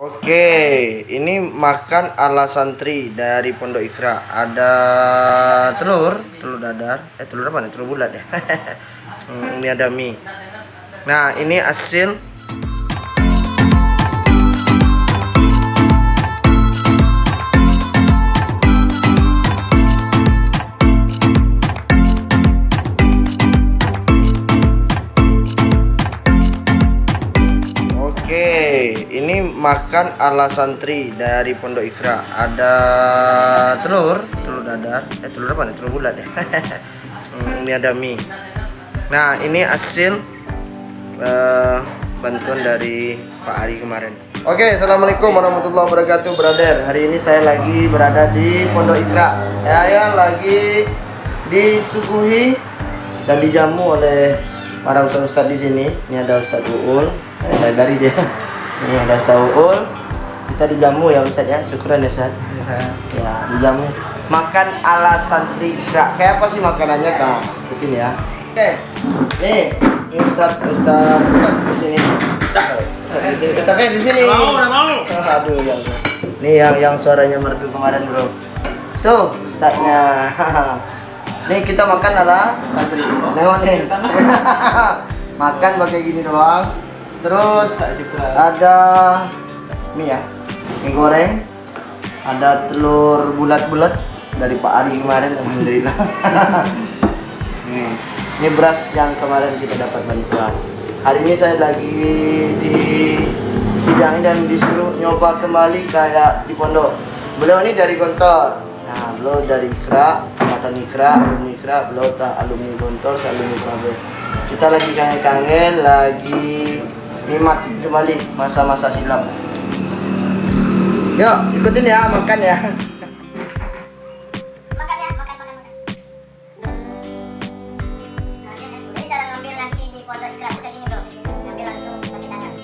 Oke, ini makan ala santri dari Pondok Iqra. Ada telur dadar. Telur apa nih? Telur bulat ya. Ini ada mie. Nah, ini hasil ini makan ala santri dari Pondok Iqra. Ada telur dadar. Telur apa nih? Telur bulat ya. Ini ada mie. Nah, ini hasil bantuan dari Pak Ari kemarin. Oke, assalamualaikum warahmatullahi wabarakatuh, brother. Hari ini saya lagi berada di Pondok Iqra. Saya lagi disuguhi dan dijamu oleh para ustadz di sini. Ini ada Ustadz Uul. Dari dia. Ini ada Saul, kita dijamu ya Ustaz ya, syukuran ya Ustaz. Ya, dijamu makan ala santri Iqra. Kayak apa sih makanannya Kak? Bikin ya. Oke, nih Ustaz di sini. Di sini. Mau. Aduh ya. Nih yang suaranya merdu kemarin bro. Tuh Ustaznya. Nih kita makan ala santri. Nengok nih. Makan pakai gini doang. Terus ada mie ya, mie goreng, ada telur bulat-bulat dari Pak Ari kemarin, alhamdulillah. Ini beras yang kemarin kita dapat bantuan. Hari ini saya lagi dibidangin dan disuruh nyoba kembali kayak di pondok. Beliau ini dari Gontor. Nah, beliau dari Iqra, angkatan Iqra, alumni Iqra, beliau alumni Gontor, saya alumni Iqra. Kita lagi kangen-kangen, lagi nikmati kembali masa-masa silam. Yuk, ikutin ya, makan ya. Makan. Jadi cara ngambil nasi di Pondok Iqra kayak gini bro. Ngambil langsung pakai tangan.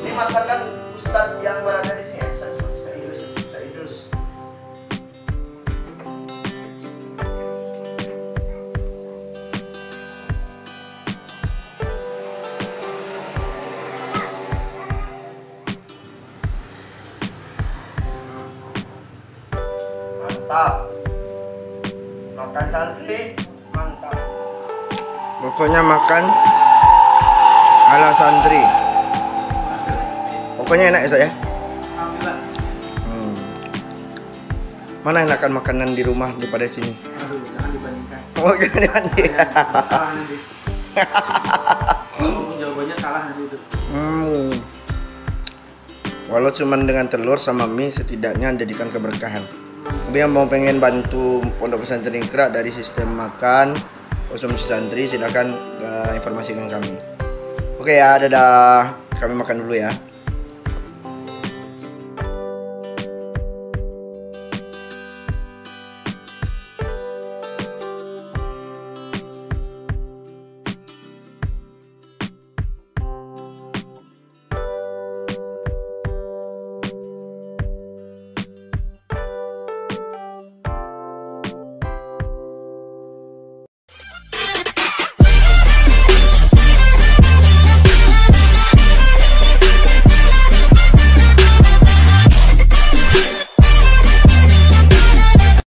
Ini masakan Ustadz yang berada di sini, Saidus. Mantap. Makan santri, mantap. Pokoknya makan ala santri. Pokoknya enak ya Ustaz ya. Mana enakan makanan di rumah daripada sini? Aduh, jangan dibandingkan. Oh, jangan dibandingkan. Salah nanti. Kalau jawabannya salah nanti itu. Walau cuman dengan telur sama mie, setidaknya jadikan keberkahan. Tapi yang mau pengen bantu Pondok Pesantren Iqra dari sistem makan konsumsi santri, silakan informasikan kami. Oke ya, dadah. Kami makan dulu ya.